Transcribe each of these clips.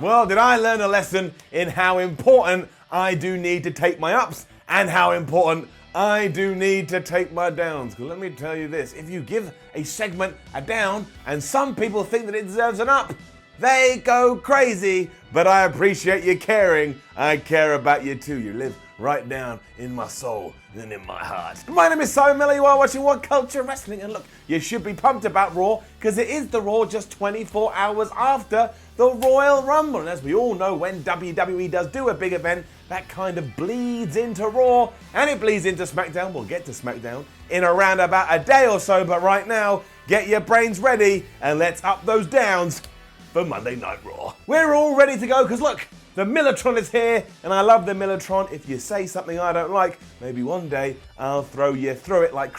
Well, did I learn a lesson in how important I do need to take my ups and how important I do need to take my downs. Because let me tell you this, if you give a segment a down and some people think that it deserves an up, they go crazy. But I appreciate you caring. I care about you too. You live right down in my soul and in my heart. My name is Simon Miller. You are watching WhatCulture Wrestling. And look, you should be pumped about Raw because it is the Raw just 24 hours after the Royal Rumble. And as we all know, when WWE does do a big event, that kind of bleeds into Raw and it bleeds into SmackDown. We'll get to SmackDown in around about a day or so. But right now, get your brains ready and let's up those downs for Monday Night Raw. We're all ready to go because look, the Millertron is here and I love the Millertron. If you say something I don't like, maybe one day I'll throw you through it like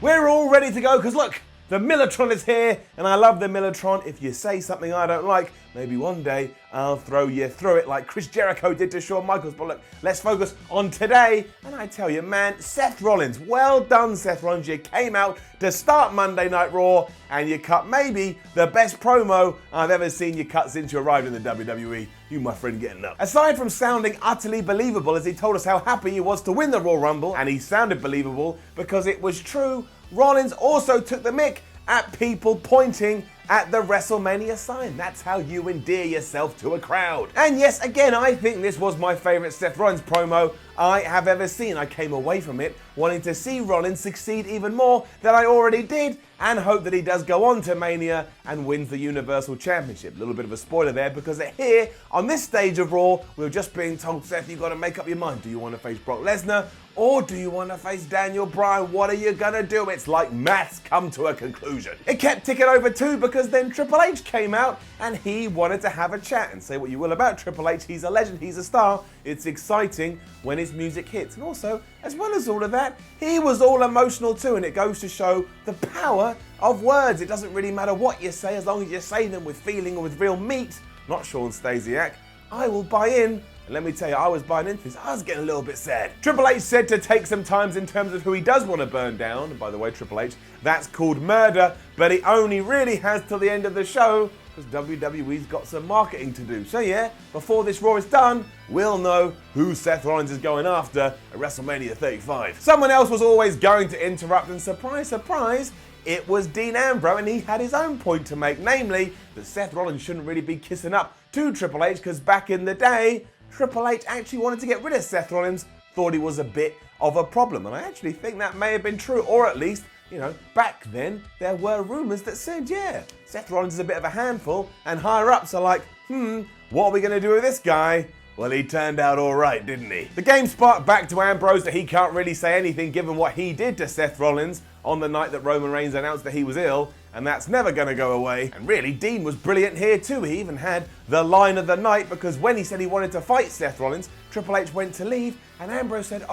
We're all ready to go because look, the Millertron is here and I love the Millertron. If you say something I don't like, maybe one day I'll throw you through it like Chris Jericho did to Shawn Michaels. But look, let's focus on today. And I tell you, man, Seth Rollins, well done, Seth Rollins. You came out to start Monday Night Raw and you cut maybe the best promo I've ever seen you cut since you arrived in the WWE. You, my friend, getting up. Aside from sounding utterly believable as he told us how happy he was to win the Royal Rumble, and he sounded believable because it was true, Rollins also took the mick at people pointing at the WrestleMania sign. That's how you endear yourself to a crowd. And yes, again, I think this was my favorite Seth Rollins promo I have ever seen. I came away from it wanting to see Rollins succeed even more than I already did and hope that he does go on to Mania and wins the Universal Championship. A little bit of a spoiler there because here on this stage of Raw, we were just being told, Seth, you've got to make up your mind. Do you want to face Brock Lesnar or do you want to face Daniel Bryan? What are you going to do? It's like maths come to a conclusion. It kept ticking over too because then Triple H came out and he wanted to have a chat. And say what you will about Triple H, he's a legend, he's a star. It's exciting when his music hits. And also, as well as all of that, he was all emotional too, and it goes to show the power of words. It doesn't really matter what you say as long as you say them with feeling and with real meat. Not Sean Stasiak. I will buy in. And let me tell you, I was buying into this. I was getting a little bit sad. Triple H said to take some time in terms of who he does want to burn down. And by the way, Triple H, that's called murder. But he only really has till the end of the show because WWE's got some marketing to do. So yeah, before this Raw is done, we'll know who Seth Rollins is going after at WrestleMania 35. Someone else was always going to interrupt, and surprise, surprise, it was Dean Ambrose, and he had his own point to make, namely that Seth Rollins shouldn't really be kissing up to Triple H because back in the day, Triple H actually wanted to get rid of Seth Rollins, thought he was a bit of a problem. And I actually think that may have been true, or at least, back then there were rumors that said, yeah, Seth Rollins is a bit of a handful, and higher ups are like, what are we going to do with this guy? Well, he turned out all right, didn't he? The game sparked back to Ambrose that he can't really say anything given what he did to Seth Rollins on the night that Roman Reigns announced that he was ill, and that's never going to go away. And really, Dean was brilliant here too. He even had the line of the night because when he said he wanted to fight Seth Rollins, Triple H went to leave, and Ambrose said,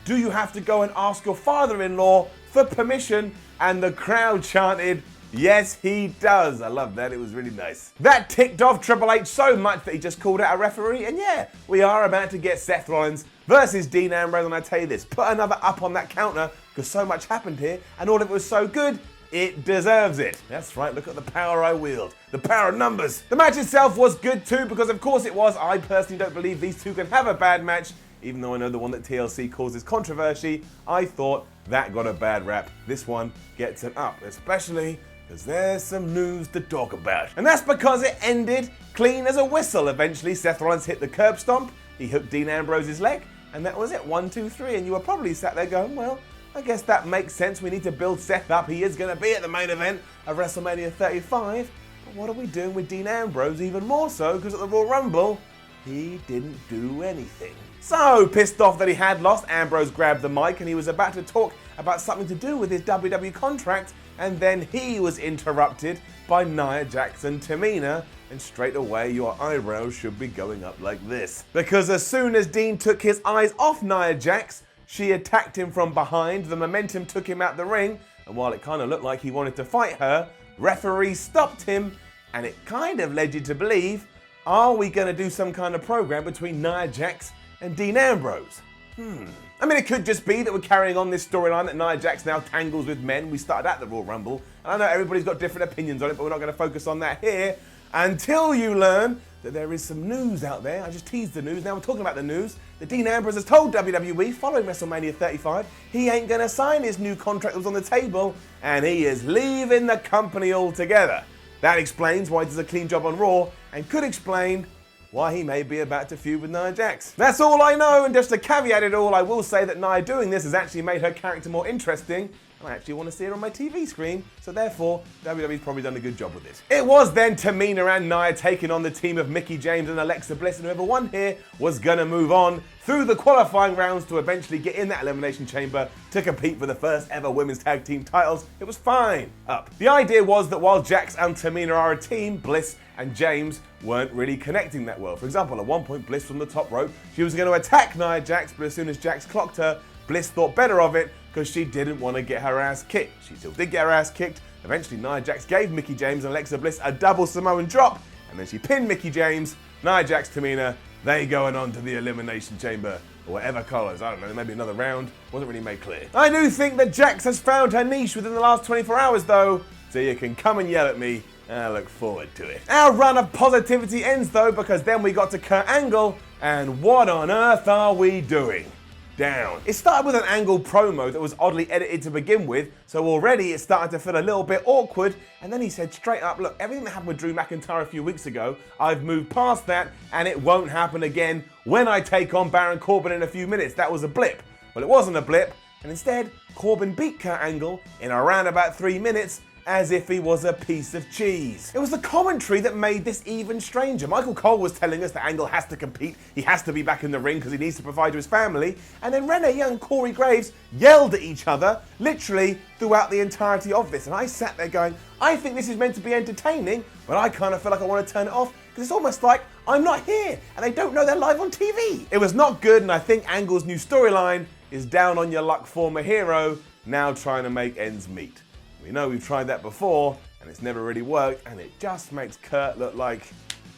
do you have to go and ask your father-in-law for permission? And the crowd chanted, yes, he does. I love that. It was really nice. That ticked off Triple H so much that he just called out a referee. And yeah, we are about to get Seth Rollins versus Dean Ambrose. And I tell you this, put another up on that counter because so much happened here and all of it was so good, it deserves it. That's right, look at the power I wield. The power of numbers. The match itself was good too because of course it was. I personally don't believe these two can have a bad match. Even though I know the one that TLC causes controversy, I thought that got a bad rap. This one gets an up, especially because there's some news to talk about. And that's because it ended clean as a whistle. Eventually, Seth Rollins hit the curb stomp, he hooked Dean Ambrose's leg, and that was it, 1, 2, 3. And you were probably sat there going, well, I guess that makes sense. We need to build Seth up. He is going to be at the main event of WrestleMania 35. But what are we doing with Dean Ambrose? Even more so, because at the Royal Rumble, he didn't do anything. So, pissed off that he had lost, Ambrose grabbed the mic and he was about to talk about something to do with his WWE contract, and then he was interrupted by Nia Jax and Tamina, and straight away your eyebrows should be going up like this. Because as soon as Dean took his eyes off Nia Jax, she attacked him from behind, the momentum took him out the ring, and while it kind of looked like he wanted to fight her, referee stopped him, and it kind of led you to believe Are we going to do some kind of program between Nia Jax and Dean Ambrose? I mean, it could just be that we're carrying on this storyline that Nia Jax now tangles with men. We started at the Royal Rumble. And I know everybody's got different opinions on it, but we're not going to focus on that here until you learn that there is some news out there. I just teased the news. Now we're talking about the news. That Dean Ambrose has told WWE following WrestleMania 35 he ain't going to sign his new contract that was on the table, and he is leaving the company altogether. That explains why he does a clean job on Raw, and could explain why he may be about to feud with Nia Jax. That's all I know, and just to caveat it all, I will say that Nia doing this has actually made her character more interesting, and I actually want to see her on my TV screen, so therefore, WWE's probably done a good job with this. It was then Tamina and Nia taking on the team of Mickie James and Alexa Bliss, and whoever won here was gonna move on through the qualifying rounds to eventually get in that Elimination Chamber to compete for the first ever women's tag team titles. It was fine. The idea was that while Jax and Tamina are a team, Bliss and James weren't really connecting that well. For example, at one point, Bliss from the top rope, she was going to attack Nia Jax, but as soon as Jax clocked her, Bliss thought better of it because she didn't want to get her ass kicked. She still did get her ass kicked. Eventually, Nia Jax gave Mickie James and Alexa Bliss a double Samoan drop, and then she pinned Mickie James. Nia Jax, Tamina, they going on to the Elimination Chamber, or whatever colours, I don't know, maybe another round. Wasn't really made clear. I do think that Jax has found her niche within the last 24 hours though, so you can come and yell at me, and I look forward to it. Our run of positivity ends though, because then we got to Kurt Angle, and what on earth are we doing? Down. It started with an Angle promo that was oddly edited to begin with, so already it started to feel a little bit awkward, and then he said straight up, look, everything that happened with Drew McIntyre a few weeks ago, I've moved past that, and it won't happen again when I take on Baron Corbin in a few minutes. That was a blip. Well, it wasn't a blip, and instead, Corbin beat Kurt Angle in around about 3 minutes, as if he was a piece of cheese. It was the commentary that made this even stranger. Michael Cole was telling us that Angle has to compete, he has to be back in the ring because he needs to provide to his family, and then Renee Young and Corey Graves yelled at each other, literally throughout the entirety of this, and I sat there going, I think this is meant to be entertaining, but I kind of feel like I want to turn it off, because it's almost like I'm not here, and they don't know they're live on TV. It was not good, and I think Angle's new storyline is down on your luck former hero, now trying to make ends meet. We know we've tried that before, and it's never really worked, and it just makes Kurt look like,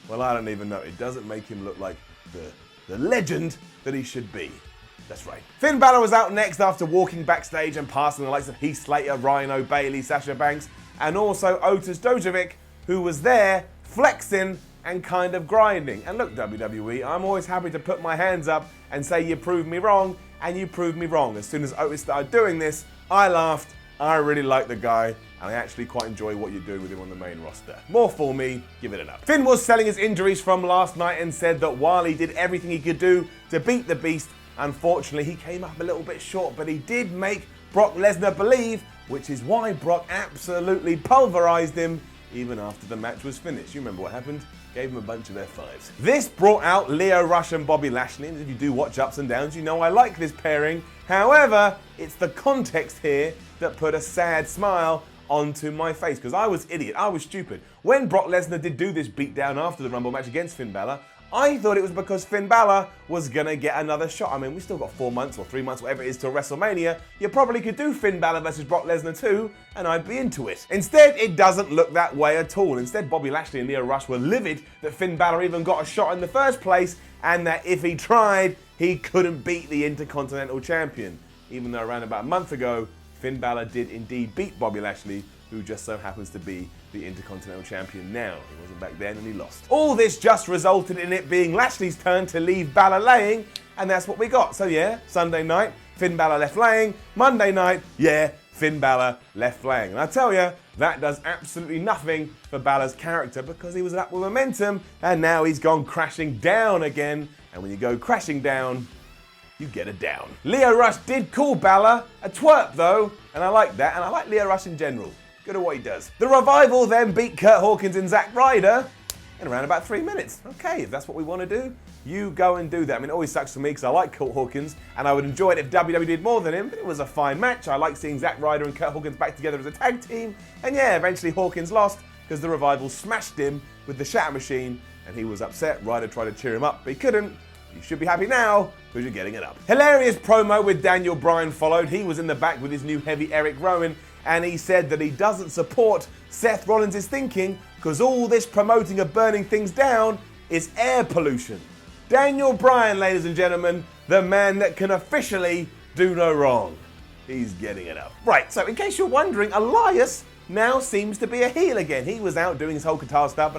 well, I don't even know. It doesn't make him look like the legend that he should be. That's right. Finn Balor was out next after walking backstage and passing the likes of Heath Slater, Rhino, Bayley, Sasha Banks, and also Otis Dojovic, who was there flexing and kind of grinding. And look, WWE, I'm always happy to put my hands up and say you proved me wrong, and you proved me wrong. As soon as Otis started doing this, I laughed. I really like the guy, and I actually quite enjoy what you're doing with him on the main roster. More for me, give it an up. Finn was selling his injuries from last night and said that while he did everything he could do to beat the Beast, unfortunately he came up a little bit short, but he did make Brock Lesnar believe, which is why Brock absolutely pulverized him even after the match was finished. You remember what happened? Gave him a bunch of F5s. This brought out Lio Rush and Bobby Lashley, and if you do watch Ups and Downs, you know I like this pairing. However, it's the context here that put a sad smile onto my face, because I was idiot, I was stupid. When Brock Lesnar did do this beatdown after the Rumble match against Finn Balor, I thought it was because Finn Balor was gonna get another shot. I mean, we still got 4 months or 3 months, whatever it is, till WrestleMania. You probably could do Finn Balor versus Brock Lesnar too, and I'd be into it. Instead, it doesn't look that way at all. Instead, Bobby Lashley and Lio Rush were livid that Finn Balor even got a shot in the first place, and that if he tried, he couldn't beat the Intercontinental Champion. Even though around about a month ago, Finn Balor did indeed beat Bobby Lashley, who just so happens to be the Intercontinental Champion now. He wasn't back then and he lost. All this just resulted in it being Lashley's turn to leave Balor laying, and that's what we got. So yeah, Sunday night, Finn Balor left laying. Monday night, yeah, Finn Balor left laying. And I tell you, that does absolutely nothing for Balor's character, because he was up with momentum and now he's gone crashing down again. And when you go crashing down, you get a down. Lio Rush did call Balor a twerp though, and I like that, and I like Lio Rush in general. Good at what he does. The Revival then beat Kurt Hawkins and Zack Ryder in around about 3 minutes. Okay, if that's what we want to do, you go and do that. I mean, it always sucks for me because I like Kurt Hawkins, and I would enjoy it if WWE did more than him, but it was a fine match. I like seeing Zack Ryder and Kurt Hawkins back together as a tag team, and yeah, eventually Hawkins lost because the Revival smashed him with the Shatter Machine, and he was upset. Ryder tried to cheer him up, but he couldn't. You should be happy now, because you're getting it up. Hilarious promo with Daniel Bryan followed. He was in the back with his new heavy Eric Rowan, and he said that he doesn't support Seth Rollins' thinking, because all this promoting of burning things down is air pollution. Daniel Bryan, ladies and gentlemen, the man that can officially do no wrong. He's getting it up. Right, so in case you're wondering, Elias now seems to be a heel again. He was out doing his whole guitar stuff,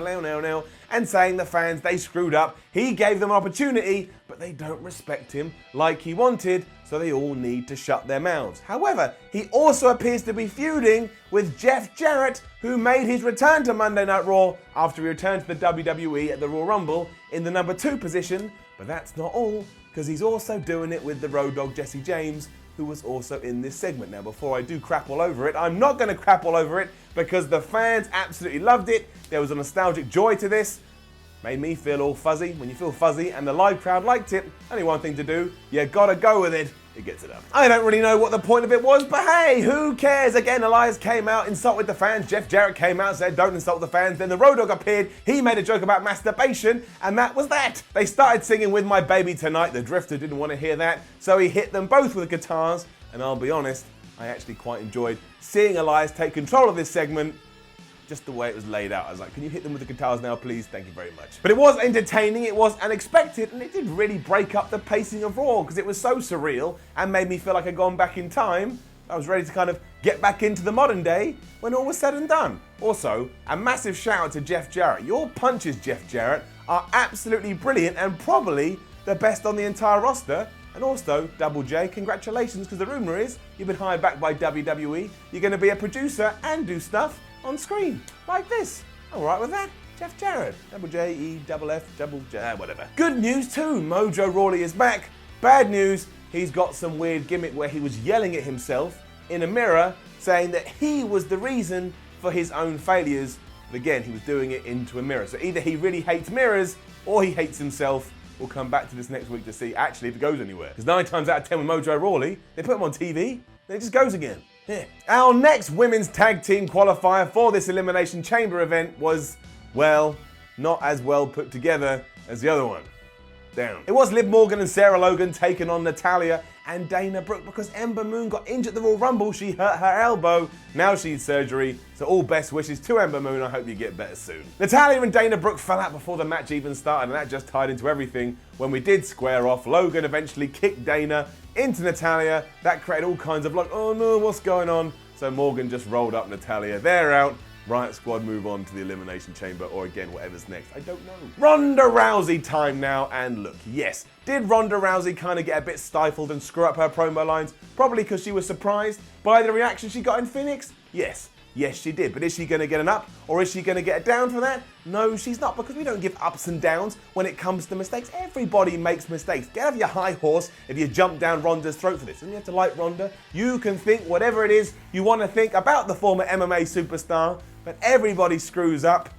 and saying the fans, they screwed up. He gave them an opportunity, but they don't respect him like he wanted, so they all need to shut their mouths. However, he also appears to be feuding with Jeff Jarrett, who made his return to Monday Night Raw after he returned to the WWE at the Royal Rumble in the number 2 position. But that's not all, because he's also doing it with the Road Dogg Jesse James, who was also in this segment. Now, before I do crap all over it, I'm not going to crap all over it because the fans absolutely loved it. There was a nostalgic joy to this. Made me feel all fuzzy. When you feel fuzzy and the live crowd liked it, only one thing to do, you gotta go with it. It gets it up. I don't really know what the point of it was, but hey, who cares? Again, Elias came out, insulted the fans. Jeff Jarrett came out and said, don't insult the fans. Then the Road Dogg appeared. He made a joke about masturbation, and that was that. They started singing With My Baby Tonight. The Drifter didn't want to hear that, so he hit them both with guitars. And I'll be honest, I actually quite enjoyed seeing Elias take control of this segment. Just the way it was laid out. I was like, can you hit them with the guitars now, please? Thank you very much. But it was entertaining, it was unexpected, and it did really break up the pacing of Raw because it was so surreal and made me feel like I'd gone back in time. I was ready to kind of get back into the modern day when all was said and done. Also, a massive shout out to Jeff Jarrett. Your punches, Jeff Jarrett, are absolutely brilliant and probably the best on the entire roster. And also, Double J, congratulations, because the rumor is you've been hired back by WWE. You're going to be a producer and do stuff on screen, like this. I'm alright with that. Jeff Jarrett. Double J, E, double F, double J, whatever. Good news too, Mojo Rawley is back. Bad news, he's got some weird gimmick where he was yelling at himself in a mirror, saying that he was the reason for his own failures. But again, he was doing it into a mirror. So either he really hates mirrors, or he hates himself. We'll come back to this next week to see actually if it goes anywhere. Because 9 times out of 10 with Mojo Rawley, they put him on TV, then it just goes again. Yeah. Our next women's tag team qualifier for this Elimination Chamber event was, well, not as well put together as the other one. Down. It was Liv Morgan and Sarah Logan taking on Natalya and Dana Brooke because Ember Moon got injured at the Royal Rumble. She hurt her elbow. Now she needs surgery. So all best wishes to Ember Moon. I hope you get better soon. Natalya and Dana Brooke fell out before the match even started, and that just tied into everything. When we did square off, Logan eventually kicked Dana into Natalya. That created all kinds of like, oh no, what's going on? So Morgan just rolled up Natalya. They're out. Riot Squad move on to the Elimination Chamber, or again, whatever's next, I don't know. Ronda Rousey time now, and look, yes, did Ronda Rousey kind of get a bit stifled and screw up her promo lines? Probably because she was surprised by the reaction she got in Phoenix? Yes. Yes, she did. But is she going to get an up, or is she going to get a down for that? No, she's not, because we don't give ups and downs when it comes to mistakes. Everybody makes mistakes. Get off your high horse if you jump down Ronda's throat for this. And you have to like Ronda. You can think whatever it is you want to think about the former MMA superstar, but everybody screws up.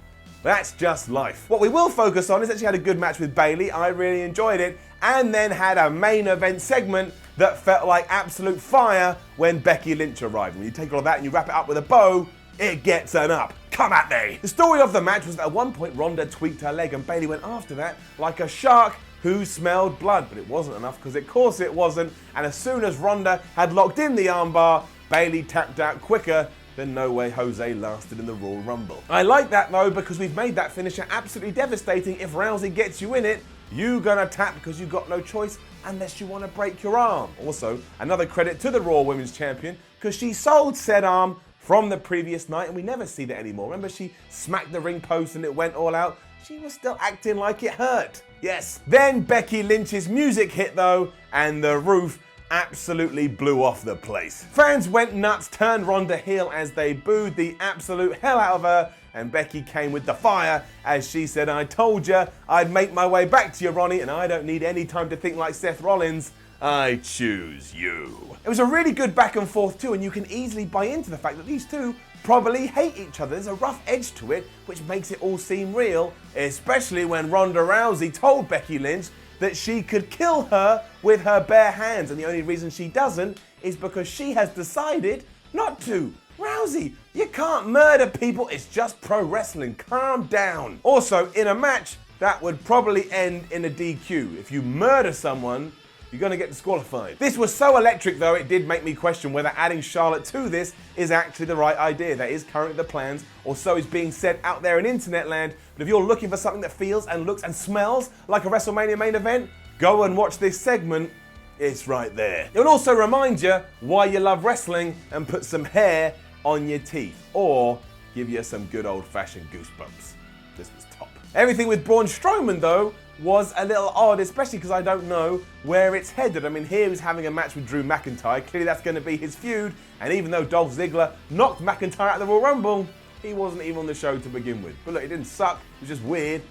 That's just life. What we will focus on is that she had a good match with Bayley. I really enjoyed it. And then had a main event segment that felt like absolute fire when Becky Lynch arrived. When you take all of that and you wrap it up with a bow, it gets an up. Come at me. The story of the match was that at one point Ronda tweaked her leg and Bayley went after that like a shark who smelled blood. But it wasn't enough, because of course it wasn't. And as soon as Ronda had locked in the armbar, Bayley tapped out quicker. Then No Way Jose lasted in the Royal Rumble. I like that though, because we've made that finisher absolutely devastating. If Rousey gets you in it, you gonna tap because you've got no choice unless you want to break your arm. Also, another credit to the Raw Women's Champion, because she sold said arm from the previous night and we never see that anymore. Remember, she smacked the ring post and it went all out? She was still acting like it hurt. Yes. Then Becky Lynch's music hit though, and the roof absolutely blew off the place. Fans went nuts, turned Ronda heel as they booed the absolute hell out of her, and Becky came with the fire as she said, I told you I'd make my way back to you, Ronnie, and I don't need any time to think like Seth Rollins. I choose you. It was a really good back and forth too, and you can easily buy into the fact that these two probably hate each other. There's a rough edge to it, which makes it all seem real, especially when Ronda Rousey told Becky Lynch that she could kill her with her bare hands, and the only reason she doesn't is because she has decided not to. Rousey, you can't murder people, it's just pro wrestling, calm down. Also, in a match, that would probably end in a DQ. If you murder someone, you're going to get disqualified. This was so electric though, it did make me question whether adding Charlotte to this is actually the right idea. That is currently the plans, or so is being said out there in internet land. But if you're looking for something that feels and looks and smells like a WrestleMania main event, go and watch this segment. It's right there. It will also remind you why you love wrestling and put some hair on your teeth, or give you some good old-fashioned goosebumps. This was top. Everything with Braun Strowman though was a little odd, especially because I don't know where it's headed. I mean, here he's having a match with Drew McIntyre. Clearly that's going to be his feud, and even though Dolph Ziggler knocked McIntyre out of the Royal Rumble, he wasn't even on the show to begin with. But look, it didn't suck, it was just weird.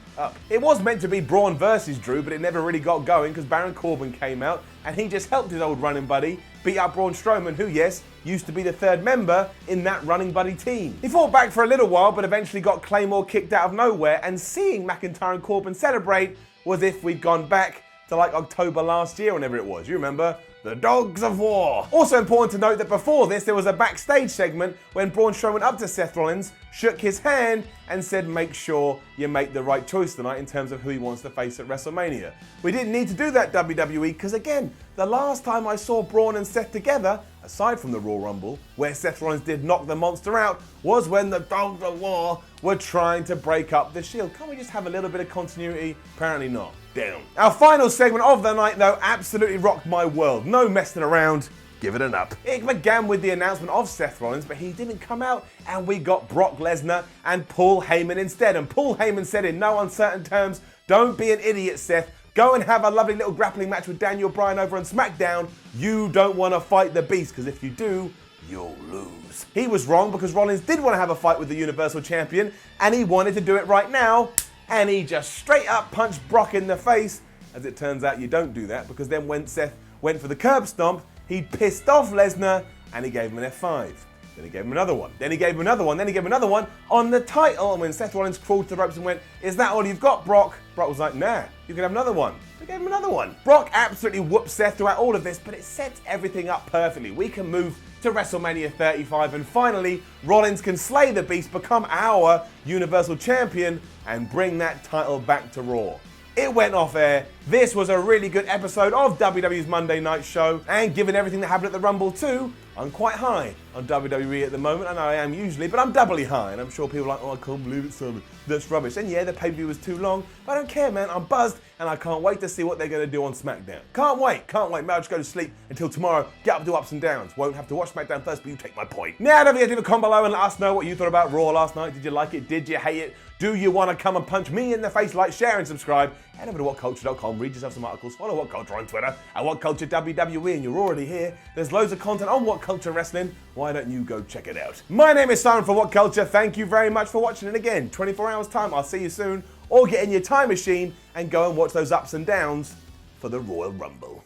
It was meant to be Braun versus Drew, but it never really got going because Baron Corbin came out and he just helped his old running buddy beat up Braun Strowman, who, yes, used to be the third member in that running buddy team. He fought back for a little while, but eventually got Claymore kicked out of nowhere, and seeing McIntyre and Corbin celebrate was if we'd gone back to like October last year, whenever it was. You remember? The Dogs of War. Also important to note that before this, there was a backstage segment when Braun Strowman went up to Seth Rollins, shook his hand, and said, make sure you make the right choice tonight in terms of who he wants to face at WrestleMania. We didn't need to do that, WWE, because again, the last time I saw Braun and Seth together, aside from the Royal Rumble, where Seth Rollins did knock the monster out, was when the Dogs of War were trying to break up the Shield. Can't we just have a little bit of continuity? Apparently not. Down. Our final segment of the night, though, absolutely rocked my world. No messing around. Give it an up. It began with the announcement of Seth Rollins, but he didn't come out, and we got Brock Lesnar and Paul Heyman instead. And Paul Heyman said in no uncertain terms, don't be an idiot, Seth. Go and have a lovely little grappling match with Daniel Bryan over on SmackDown. You don't want to fight the Beast, because if you do, you'll lose. He was wrong, because Rollins did want to have a fight with the Universal Champion, and he wanted to do it right now, and he just straight up punched Brock in the face. As it turns out, you don't do that, because then when Seth went for the curb stomp, he pissed off Lesnar, and he gave him an F5. Then he gave him another one. Then he gave him another one. Then he gave him another one on the title. And when Seth Rollins crawled to the ropes and went, is that all you've got, Brock? Brock was like, nah, you can have another one. They gave him another one. Brock absolutely whooped Seth throughout all of this, but it sets everything up perfectly. We can move to WrestleMania 35, and finally, Rollins can slay the Beast, become our Universal Champion, and bring that title back to Raw. It went off air. This was a really good episode of WWE's Monday Night Show, and given everything that happened at the Rumble too, I'm quite high on WWE at the moment. I know I am usually, but I'm doubly high, and I'm sure people are like, oh, I can't believe it's so, that's rubbish. And yeah, the pay-per-view was too long, but I don't care, man. I'm buzzed, and I can't wait to see what they're going to do on SmackDown. Can't wait. Maybe I'll just go to sleep until tomorrow, get up and do ups and downs. Won't have to watch SmackDown first, but you take my point. Now, don't forget to leave a comment below and let us know what you thought about Raw last night. Did you like it? Did you hate it? Do you want to come and punch me in the face? Like, share, and subscribe. Head over to WhatCulture.com, read yourself some articles, follow WhatCulture on Twitter, at WhatCulture WWE, and you're already here. There's loads of content on WhatCulture Wrestling. Why don't you go check it out? My name is Simon for WhatCulture. Thank you very much for watching. And again, 24 hours time, I'll see you soon. Or get in your time machine and go and watch those ups and downs for the Royal Rumble.